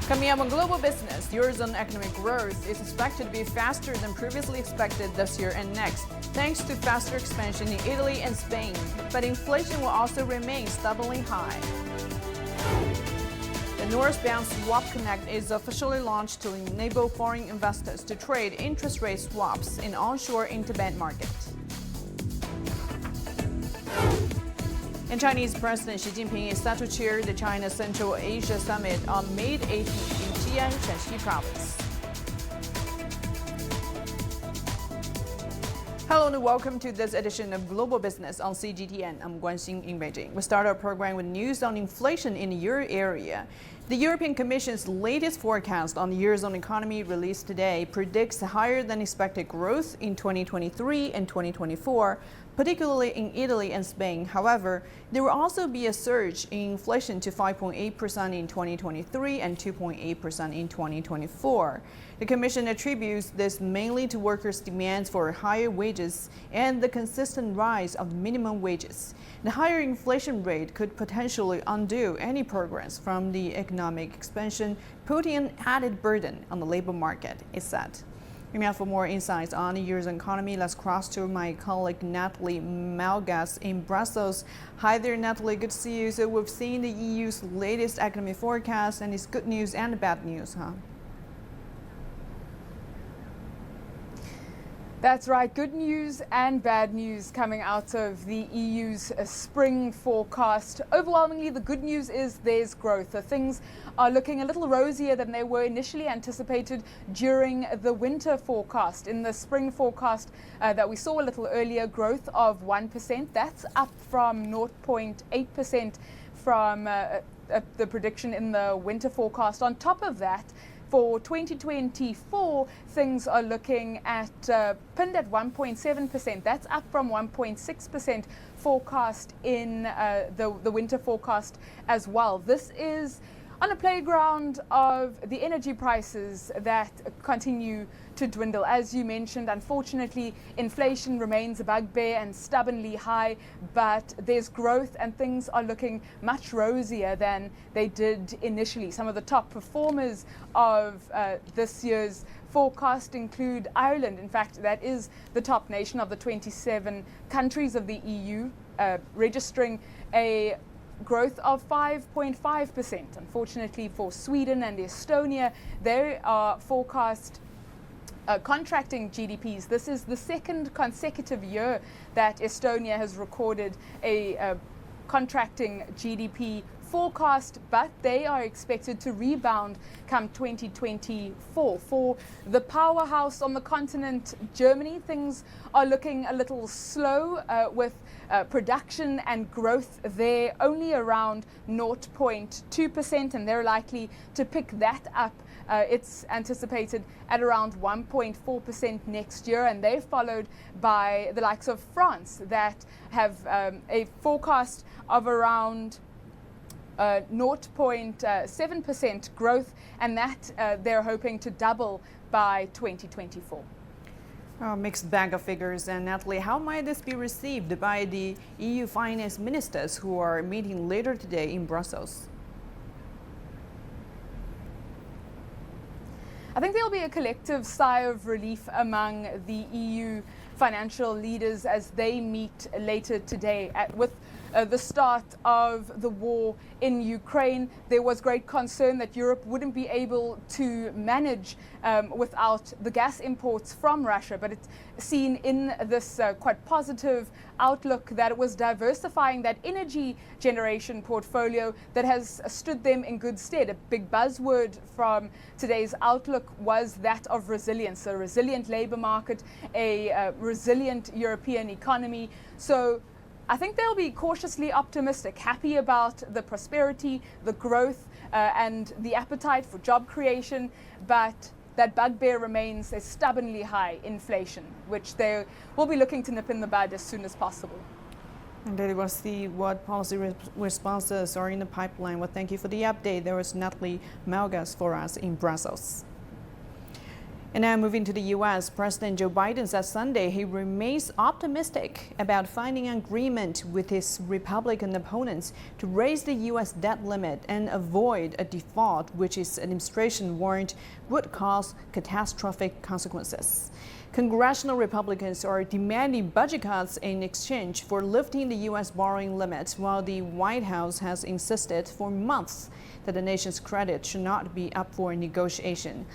Coming up on Global Business, Eurozone economic growth is expected to be faster than previously expected this year and next, thanks to faster expansion in Italy and Spain. But inflation will also remain stubbornly high. The northbound Swap Connect is officially launched to enable foreign investors to trade interest rate swaps in onshore interbank market. And Chinese President Xi Jinping is set to chair the China Central Asia Summit on May 18th in Xi'an, Shanxi Province. Hello and welcome to this edition of Global Business on CGTN. I'm Guan Xing in Beijing. We start our program with news on inflation in the euro area. The European Commission's latest forecast on the Eurozone economy released today predicts higher than expected growth in 2023 and 2024, particularly in Italy and Spain. However, there will also be a surge in inflation to 5.8% in 2023 and 2.8% in 2024. The Commission attributes this mainly to workers' demands for higher wages and the consistent rise of minimum wages. The higher inflation rate could potentially undo any progress from the economic expansion, putting an added burden on the labor market, it said. Now, for more insights on the Eurozone economy, let's cross to my colleague Natalie Malgas in Brussels. Hi there, Natalie. Good to see you. So we've seen the EU's latest economic forecast, and it's good news and bad news, huh? That's right. Good news and bad news coming out of the EU's spring forecast. Overwhelmingly, the good news is there's growth. Things are looking a little rosier than they were initially anticipated during the winter forecast. In the spring forecast that we saw a little earlier, growth of 1%. That's up from 0.8% from the prediction in the winter forecast. On top of that, for 2024, things are looking at pinned at 1.7%. That's up from 1.6% forecast in the winter forecast as well. This is on a playground of the energy prices that continue to dwindle. As you mentioned, unfortunately, inflation remains a bugbear and stubbornly high, but there's growth and things are looking much rosier than they did initially. Some of the top performers of this year's forecast include Ireland. In fact, that is the top nation of the 27 countries of the EU, registering a growth of 5.5%. Unfortunately for Sweden and Estonia, they are forecast contracting GDPs. This is the second consecutive year that Estonia has recorded a contracting GDP forecast, but they are expected to rebound come 2024. For the powerhouse on the continent, Germany, things are looking a little slow with production and growth there only around 0.2%, and they're likely to pick that up. It's anticipated at around 1.4% next year, and they're followed by the likes of France that have a forecast of around 0.7% growth, and that they're hoping to double by 2024. Mixed bag of figures. And Natalie, how might this be received by the EU finance ministers who are meeting later today in Brussels? I think there'll be a collective sigh of relief among the EU financial leaders as they meet later today. With the start of the war in Ukraine, there was great concern that Europe wouldn't be able to manage without the gas imports from Russia. But it's seen in this quite positive outlook that it was diversifying that energy generation portfolio that has stood them in good stead. A big buzzword from today's outlook was that of resilience, a resilient labor market, a resilient European economy. So I think they'll be cautiously optimistic, happy about the prosperity, the growth, and the appetite for job creation, but that bugbear remains a stubbornly high inflation, which they will be looking to nip in the bud as soon as possible. And then we'll see what policy responses are in the pipeline. Well, thank you for the update. There was Natalie Malgas for us in Brussels. And now moving to the U.S., President Joe Biden said Sunday he remains optimistic about finding an agreement with his Republican opponents to raise the U.S. debt limit and avoid a default, which his administration warned would cause catastrophic consequences. Congressional Republicans are demanding budget cuts in exchange for lifting the U.S. borrowing limit, while the White House has insisted for months that the nation's credit should not be up for negotiation.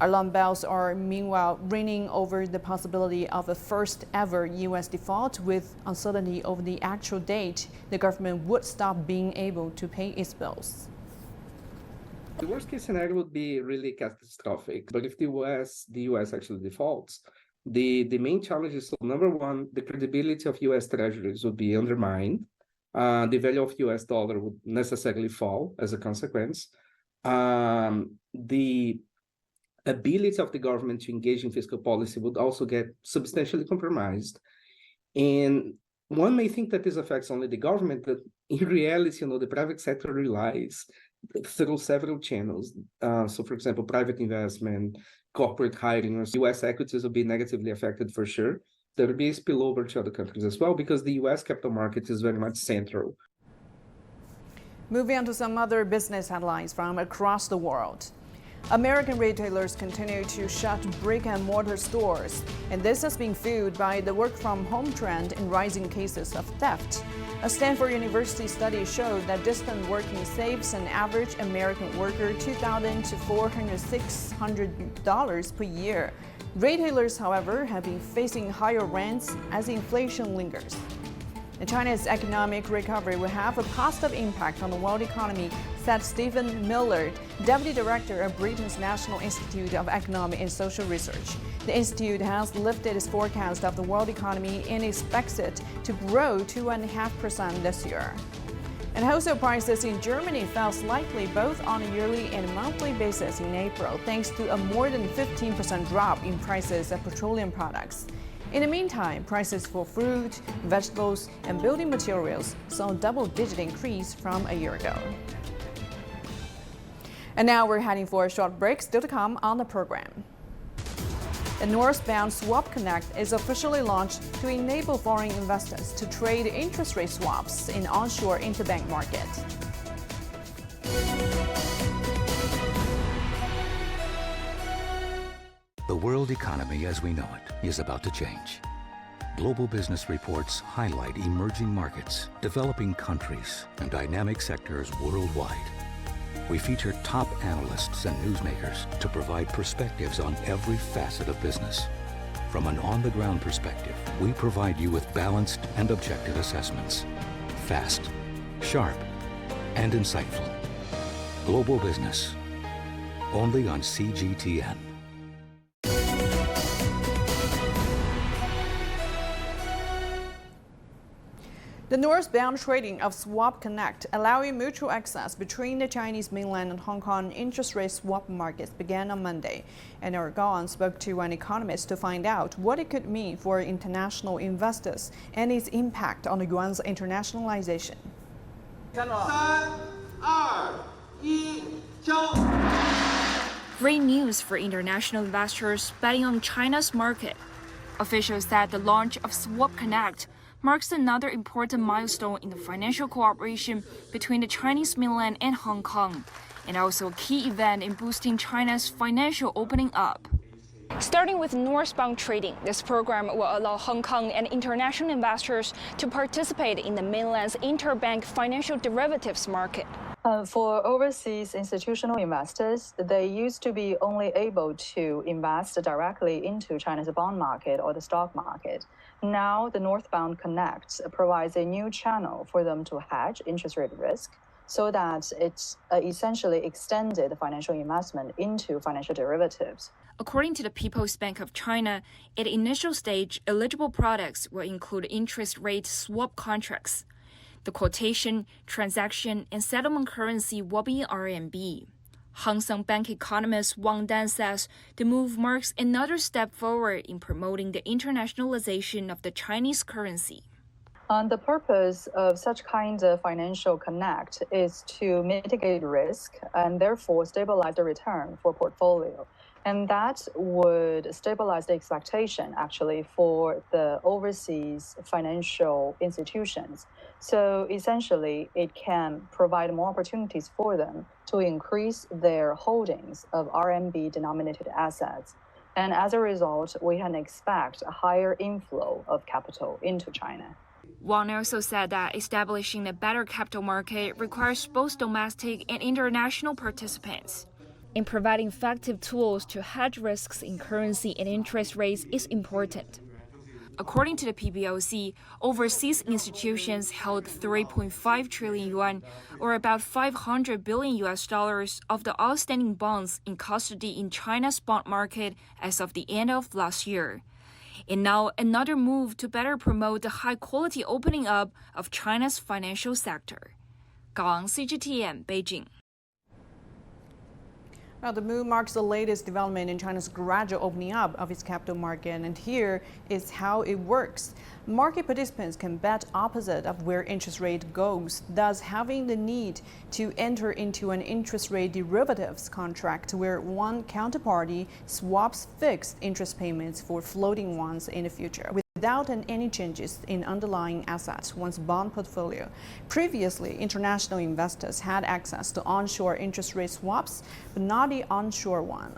Alarm bells are meanwhile ringing over the possibility of a first ever U.S. default, with uncertainty over the actual date the government would stop being able to pay its bills. The worst case scenario would be really catastrophic. But if the US actually defaults, the main challenge is, so number one, the credibility of US treasuries would be undermined. The value of US dollar would necessarily fall as a consequence. The ability of the government to engage in fiscal policy would also get substantially compromised. And one may think that this affects only the government, but in reality, the private sector relies through several channels. So, for example, private investment, corporate hiring, or US equities will be negatively affected for sure. There will be a spillover to other countries as well, because the US capital market is very much central. Moving on to some other business headlines from across the world. American retailers continue to shut brick-and-mortar stores, and this has been fueled by the work-from-home trend and rising cases of theft. A Stanford University study showed that distant working saves an average American worker $2,000 to $400 per year. Retailers, however, have been facing higher rents as inflation lingers. China's economic recovery will have a positive impact on the world economy, said Stephen Miller, Deputy Director of Britain's National Institute of Economic and Social Research. The institute has lifted its forecast of the world economy and expects it to grow 2.5% this year. And wholesale prices in Germany fell slightly both on a yearly and monthly basis in April, thanks to a more than 15% drop in prices of petroleum products. In the meantime, prices for fruit, vegetables, and building materials saw a double-digit increase from a year ago. And now we're heading for a short break. Still to come on the program. The northbound Swap Connect is officially launched to enable foreign investors to trade interest rate swaps in onshore interbank market. The world economy as we know it is about to change. Global business reports highlight emerging markets, developing countries, and dynamic sectors worldwide. We feature top analysts and newsmakers to provide perspectives on every facet of business. From an on-the-ground perspective, we provide you with balanced and objective assessments. Fast, sharp, and insightful. Global business, only on CGTN. The northbound trading of Swap Connect, allowing mutual access between the Chinese mainland and Hong Kong interest rate swap markets, began on Monday. And Eric Gahn spoke to an economist to find out what it could mean for international investors and its impact on the yuan's internationalization. 3、2、1，交。 Great news for international investors betting on China's market. Officials said the launch of Swap Connect marks another important milestone in the financial cooperation between the Chinese mainland and Hong Kong, and also a key event in boosting China's financial opening up. Starting with northbound trading, this program will allow Hong Kong and international investors to participate in the mainland's interbank financial derivatives market. For overseas institutional investors, they used to be only able to invest directly into China's bond market or the stock market. Now, the Northbound Connect provides a new channel for them to hedge interest rate risk, so that it's essentially extended financial investment into financial derivatives. According to the People's Bank of China, at the initial stage, eligible products will include interest rate swap contracts. The quotation, transaction, and settlement currency will be RMB. Hang Seng Bank economist Wang Dan says the move marks another step forward in promoting the internationalization of the Chinese currency. The purpose of such kind of financial connect is to mitigate risk and therefore stabilize the return for portfolio. And that would stabilize the expectation actually for the overseas financial institutions. So essentially, it can provide more opportunities for them to increase their holdings of RMB denominated assets. And as a result, we can expect a higher inflow of capital into China. Wang also said that establishing a better capital market requires both domestic and international participants. And providing effective tools to hedge risks in currency and interest rates is important. According to the PBOC, overseas institutions held 3.5 trillion yuan, or about $500 billion of the outstanding bonds in custody in China's bond market as of the end of last year. And now another move to better promote the high-quality opening up of China's financial sector. Gao Ang, CGTN, Beijing. Now, the move marks the latest development in China's gradual opening up of its capital market, and here is how it works. Market participants can bet opposite of where interest rate goes, thus having the need to enter into an interest rate derivatives contract where one counterparty swaps fixed interest payments for floating ones in the future, without any changes in underlying assets one's bond portfolio. Previously, international investors had access to onshore interest rate swaps, but not the onshore one.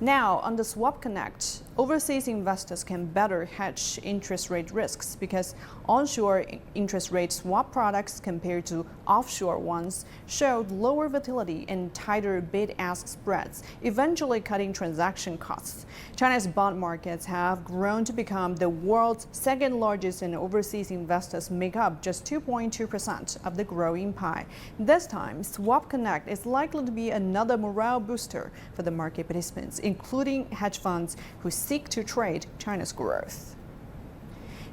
Now, on the Swap Connect, overseas investors can better hedge interest rate risks because onshore interest rate swap products compared to offshore ones showed lower volatility and tighter bid-ask spreads, eventually cutting transaction costs. China's bond markets have grown to become the world's second largest, and overseas investors make up just 2.2% of the growing pie. This time, Swap Connect is likely to be another morale booster for the market participants, including hedge funds who seek to trade China's growth.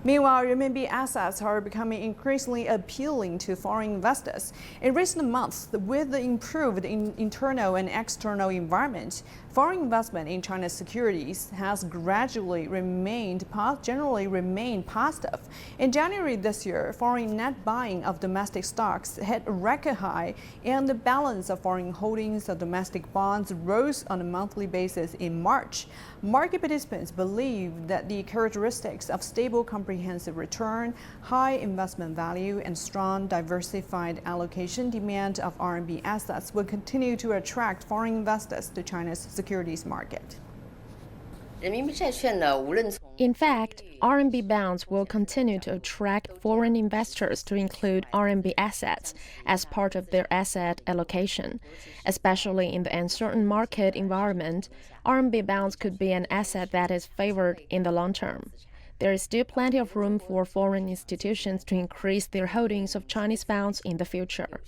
Meanwhile, renminbi assets are becoming increasingly appealing to foreign investors. In recent months, with the improved internal and external environment, foreign investment in China's securities has generally remained positive. In January this year, foreign net buying of domestic stocks hit a record high, and the balance of foreign holdings of domestic bonds rose on a monthly basis in March. Market participants believe that the characteristics of stable comprehensive return, high investment value, and strong diversified allocation demand of RMB assets will continue to attract foreign investors to China's securities market. In fact, RMB bonds will continue to attract foreign investors to include RMB assets as part of their asset allocation. Especially in the uncertain market environment, RMB bonds could be an asset that is favored in the long term. There is still plenty of room for foreign institutions to increase their holdings of Chinese bonds in the future.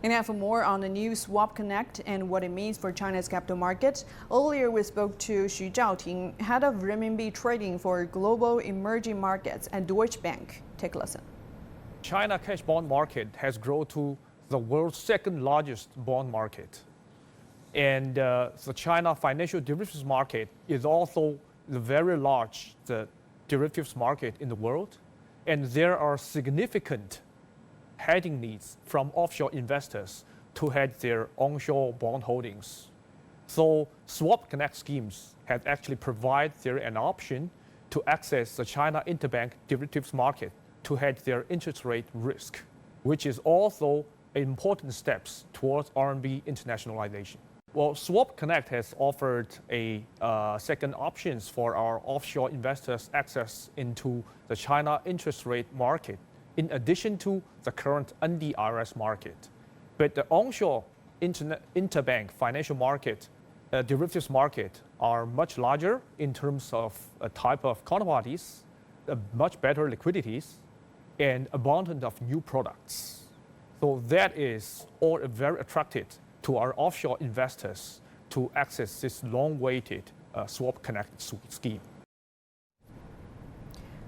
And now for more on the new Swap Connect and what it means for China's capital market, earlier we spoke to Xu Zhaoting, head of renminbi trading for global emerging markets at Deutsche Bank. Take a listen. China cash bond market has grown to the world's second largest bond market. And the China financial derivatives market is also the very large derivatives market in the world. And there are significant hedging needs from offshore investors to hedge their onshore bond holdings. So Swap Connect schemes have actually provided there an option to access the China interbank derivatives market to hedge their interest rate risk, which is also important steps towards RMB internationalization. Well, Swap Connect has offered a second options for our offshore investors access into the China interest rate market, in addition to the current NDRS market. But the onshore interbank financial market, derivatives market, are much larger in terms of a type of counterparties, much better liquidities, and abundance of new products. So that is all very attractive to our offshore investors to access this long-awaited Swap Connect scheme.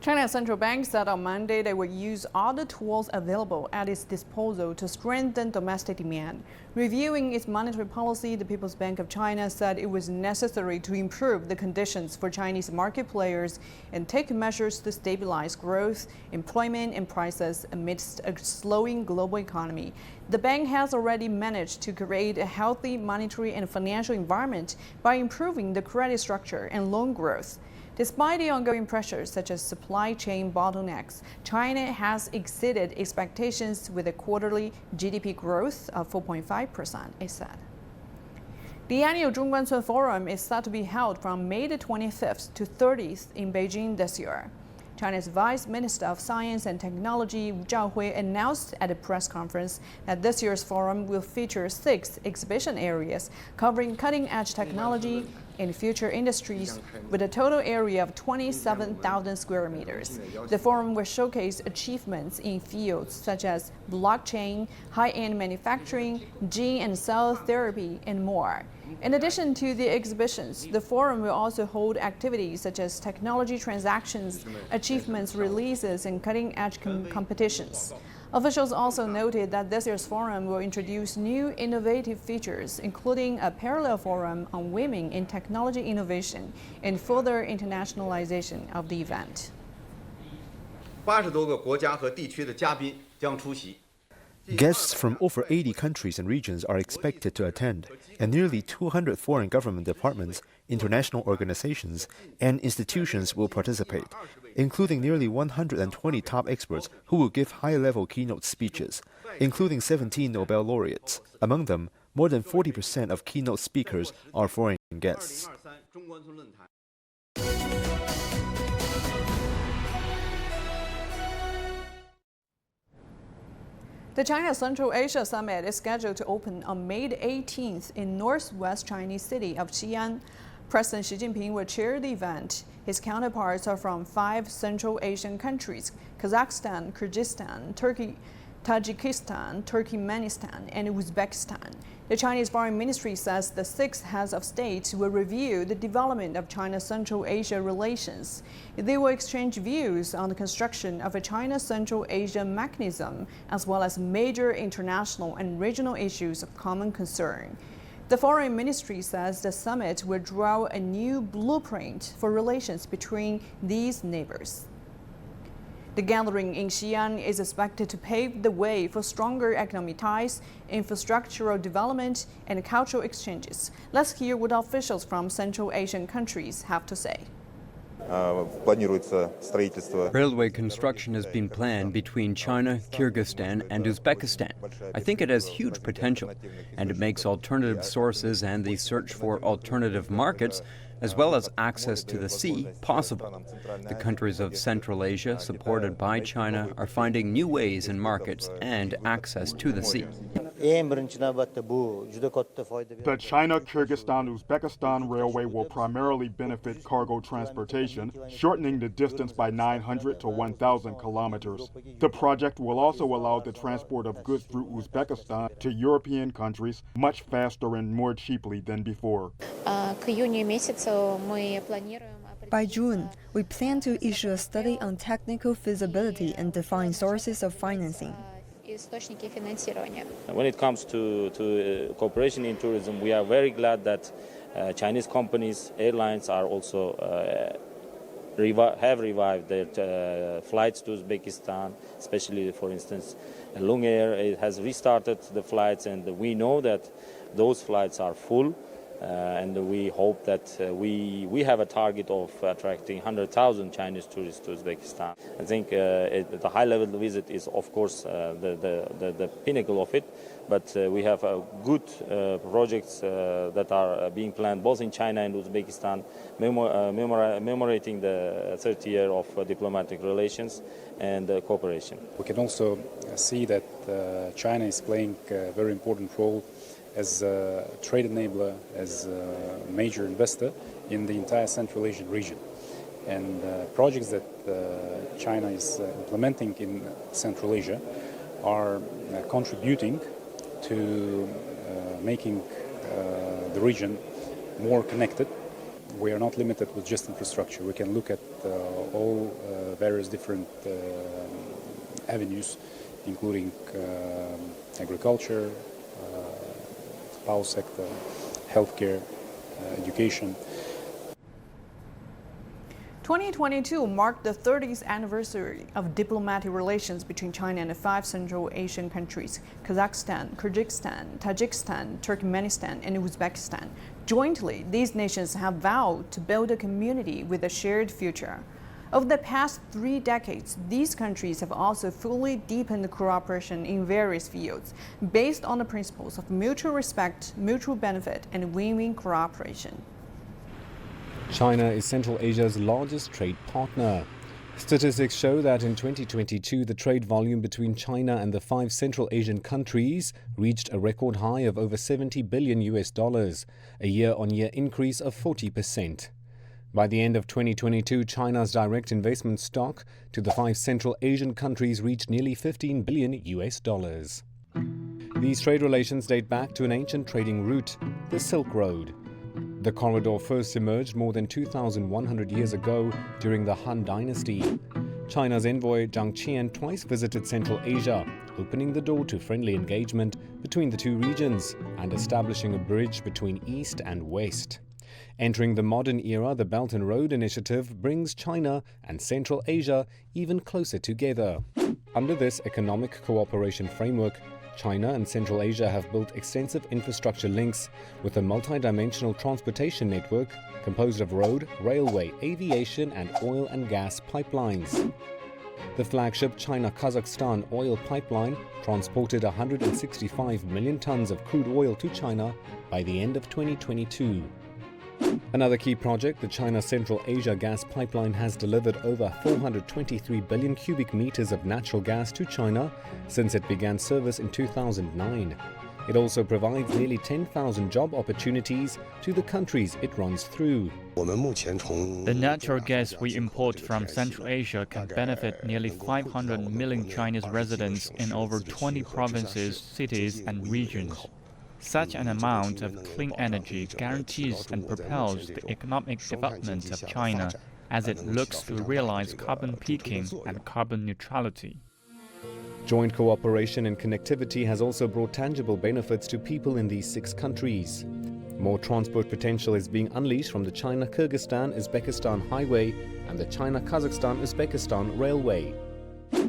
China's central bank said on Monday they will use all the tools available at its disposal to strengthen domestic demand. Reviewing its monetary policy, the People's Bank of China said it was necessary to improve the conditions for Chinese market players and take measures to stabilize growth, employment, and prices amidst a slowing global economy. The bank has already managed to create a healthy monetary and financial environment by improving the credit structure and loan growth. Despite the ongoing pressures such as supply chain bottlenecks, China has exceeded expectations with a quarterly GDP growth of 4.5%, it said. The annual Zhongguancun Forum is set to be held from May the 25th to 30th in Beijing this year. China's Vice Minister of Science and Technology, Wu Zhaohui, announced at a press conference that this year's forum will feature 6 exhibition areas covering cutting-edge technology in future industries with a total area of 27,000 square meters. The forum will showcase achievements in fields such as blockchain, high-end manufacturing, gene and cell therapy, and more. In addition to the exhibitions, the forum will also hold activities such as technology transactions, achievements releases, and cutting-edge competitions. Officials also noted that this year's forum will introduce new innovative features, including a parallel forum on women in technology innovation and further internationalization of the event. 80多个国家和地区的嘉宾将出席。 Guests from over 80 countries and regions are expected to attend, and nearly 200 foreign government departments, international organizations, and institutions will participate, including nearly 120 top experts who will give high-level keynote speeches, including 17 Nobel laureates. Among them, more than 40% of keynote speakers are foreign guests. The China Central Asia Summit is scheduled to open on May 18th in northwest Chinese city of Xi'an. President Xi Jinping will chair the event. His counterparts are from 5 Central Asian countries: Kazakhstan, Kyrgyzstan, Turkey, Tajikistan, Turkmenistan, and Uzbekistan. The Chinese Foreign Ministry says the 6 heads of state will review the development of China-Central Asia relations. They will exchange views on the construction of a China-Central Asia mechanism, as well as major international and regional issues of common concern. The Foreign Ministry says the summit will draw a new blueprint for relations between these neighbors. The gathering in Xi'an is expected to pave the way for stronger economic ties, infrastructural development, and cultural exchanges. Let's hear what officials from Central Asian countries have to say. Railway construction has been planned between China, Kyrgyzstan, and Uzbekistan. I think it has huge potential, and it makes alternative sources and the search for alternative markets, as well as access to the sea, possible. The countries of Central Asia, supported by China, are finding new ways in markets and access to the sea. The China-Kyrgyzstan-Uzbekistan railway will primarily benefit cargo transportation, shortening the distance by 900 to 1,000 kilometers. The project will also allow the transport of goods through Uzbekistan to European countries much faster and more cheaply than before. By June, we plan to issue a study on technical feasibility and define sources of financing. When it comes to cooperation in tourism, we are very glad that Chinese companies, airlines are also have revived their flights to Uzbekistan, especially, for instance, Lung Air. It has restarted the flights, and we know that those flights are full. And we hope that we have a target of attracting 100,000 Chinese tourists to Uzbekistan. I think the high-level visit is, of course, the pinnacle of it, but we have good projects that are being planned both in China and Uzbekistan, commemorating the 30th year of diplomatic relations and cooperation. We can also see that China is playing a very important role as a trade enabler, as a major investor in the entire Central Asian region. And projects that China is implementing in Central Asia are contributing to making the region more connected. We are not limited with just infrastructure. We can look at all various different avenues, including agriculture, power sector, healthcare, education. 2022 marked the 30th anniversary of diplomatic relations between China and the 5 Central Asian countries: Kazakhstan, Kyrgyzstan, Tajikistan, Turkmenistan, and Uzbekistan. Jointly, these nations have vowed to build a community with a shared future. Over the past 3 decades, these countries have also fully deepened cooperation in various fields, based on the principles of mutual respect, mutual benefit, and win-win cooperation. China is Central Asia's largest trade partner. Statistics show that in 2022, the trade volume between China and the 5 Central Asian countries reached a record high of over $70 billion, a year-on-year increase of 40%. By the end of 2022, China's direct investment stock to the 5 Central Asian countries reached nearly $15 billion. These trade relations date back to an ancient trading route, the Silk Road. The corridor first emerged more than 2,100 years ago during the Han Dynasty. China's envoy Zhang Qian twice visited Central Asia, opening the door to friendly engagement between the two regions and establishing a bridge between East and West. Entering the modern era, the Belt and Road Initiative brings China and Central Asia even closer together. Under this economic cooperation framework, China and Central Asia have built extensive infrastructure links with a multi-dimensional transportation network composed of road, railway, aviation, and oil and gas pipelines. The flagship China-Kazakhstan oil pipeline transported 165 million tons of crude oil to China by the end of 2022. Another key project, the China-Central Asia gas pipeline, has delivered over 423 billion cubic meters of natural gas to China since it began service in 2009. It also provides nearly 10,000 job opportunities to the countries it runs through. The natural gas we import from Central Asia can benefit nearly 500 million Chinese residents in over 20 provinces, cities, and regions. Such an amount of clean energy guarantees and propels the economic development of China as it looks to realize carbon peaking and carbon neutrality. Joint cooperation and connectivity has also brought tangible benefits to people in these 6 countries. More transport potential is being unleashed from the China-Kyrgyzstan-Uzbekistan highway and the China-Kazakhstan-Uzbekistan railway.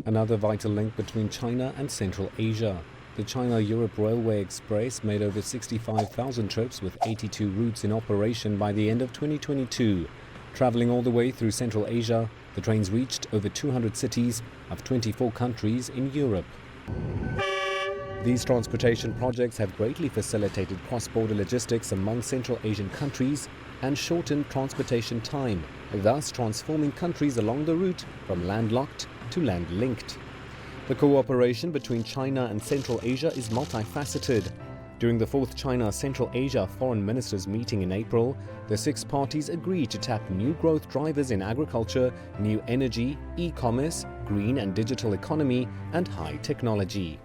Another vital link between China and Central Asia. The China-Europe Railway Express made over 65,000 trips with 82 routes in operation by the end of 2022. Traveling all the way through Central Asia, the trains reached over 200 cities of 24 countries in Europe. These transportation projects have greatly facilitated cross-border logistics among Central Asian countries and shortened transportation time, thus transforming countries along the route from landlocked to land-linked. The cooperation between China and Central Asia is multifaceted. During the 4th China-Central Asia Foreign Ministers meeting in April, the 6 parties agreed to tap new growth drivers in agriculture, new energy, e-commerce, green and digital economy, and high technology.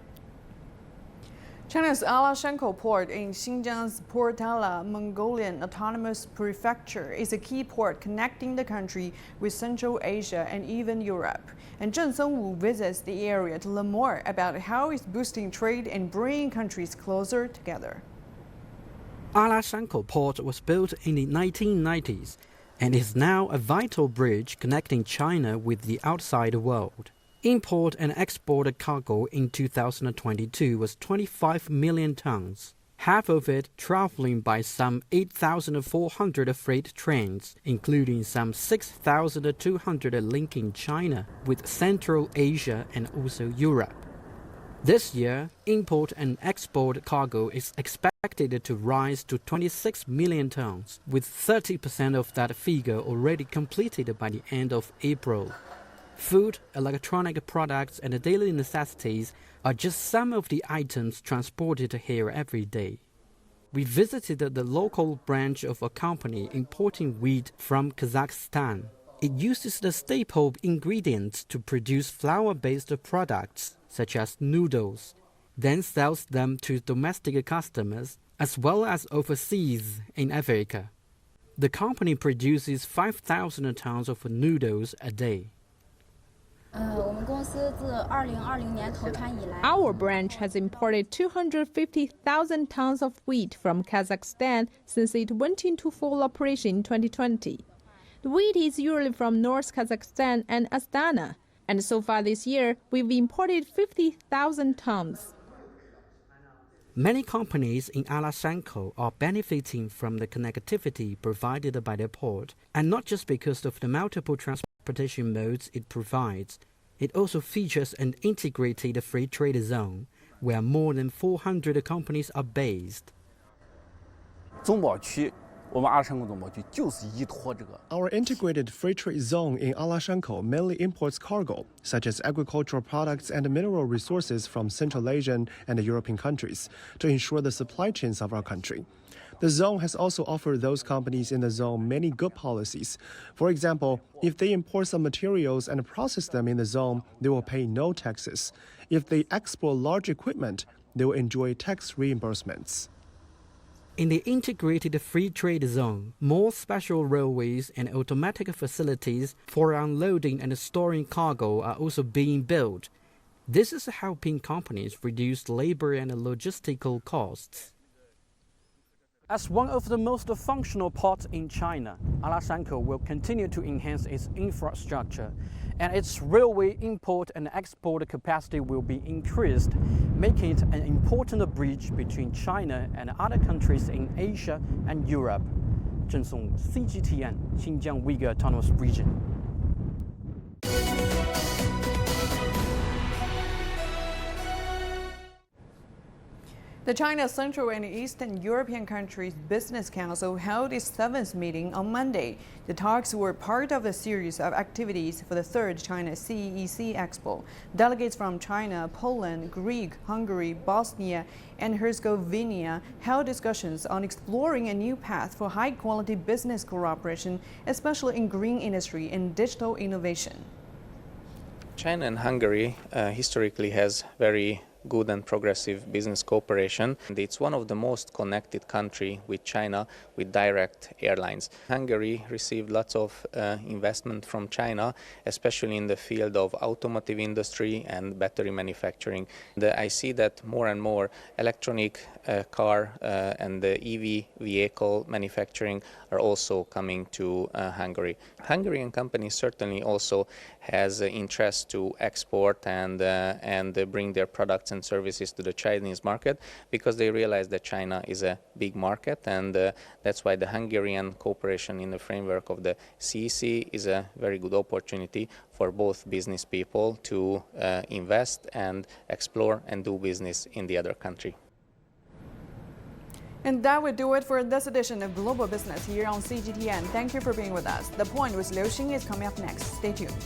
China's Alashankou port in Xinjiang's Portala Mongolian Autonomous Prefecture is a key port connecting the country with Central Asia and even Europe. And Zheng Songwu visits the area to learn more about how it's boosting trade and bringing countries closer together. Alashankou port was built in the 1990s and is now a vital bridge connecting China with the outside world. Import and export cargo in 2022 was 25 million tons, half of it traveling by some 8,400 freight trains, including some 6,200 linking China with Central Asia and also Europe. This year, import and export cargo is expected to rise to 26 million tons, with 30% of that figure already completed by the end of April. Food, electronic products, and daily necessities are just some of the items transported here every day. We visited the local branch of a company importing wheat from Kazakhstan. It uses the staple ingredients to produce flour-based products, such as noodles, then sells them to domestic customers as well as overseas in Africa. The company produces 5,000 tons of noodles a day. Our branch has imported 250,000 tons of wheat from Kazakhstan since it went into full operation in 2020. The wheat is usually from North Kazakhstan and Astana, and so far this year, we've imported 50,000 tons. Many companies in Alashkar are benefiting from the connectivity provided by the port, and not just because of the multiple transportation modes it provides. It also features an integrated free trade zone, where more than 400 companies are based. Our integrated free trade zone in Alashkar mainly imports cargo, such as agricultural products and mineral resources from Central Asian and European countries, to ensure the supply chains of our country. The zone has also offered those companies in the zone many good policies. For example, if they import some materials and process them in the zone, they will pay no taxes. If they export large equipment, they will enjoy tax reimbursements. In the integrated free trade zone, more special railways and automatic facilities for unloading and storing cargo are also being built. This is helping companies reduce labor and logistical costs. As one of the most functional ports in China, Alashkar will continue to enhance its infrastructure, and its railway import and export capacity will be increased, making it an important bridge between China and other countries in Asia and Europe. Zheng Song, CGTN, Xinjiang Uyghur Autonomous Region. The China Central and Eastern European Countries Business Council held its 7th meeting on Monday. The talks were part of a series of activities for the 3rd China CEEC Expo. Delegates from China, Poland, Greece, Hungary, Bosnia, and Herzegovina held discussions on exploring a new path for high-quality business cooperation, especially in green industry and digital innovation. China and Hungary historically has very good and progressive business cooperation. And it's one of the most connected countries with China with direct airlines. Hungary received lots of investment from China, especially in the field of automotive industry and battery manufacturing. I see that more and more electronic car and the EV vehicle manufacturing are also coming to Hungary. Hungarian companies certainly also has interest to export and bring their products and services to the Chinese market, because they realize that China is a big market, and that's why the Hungarian cooperation in the framework of the CEC is a very good opportunity for both business people to invest and explore and do business in the other country. And that would do it for this edition of Global Business here on CGTN. Thank you for being with us. The Point with Liu Xing is coming up next. Stay tuned.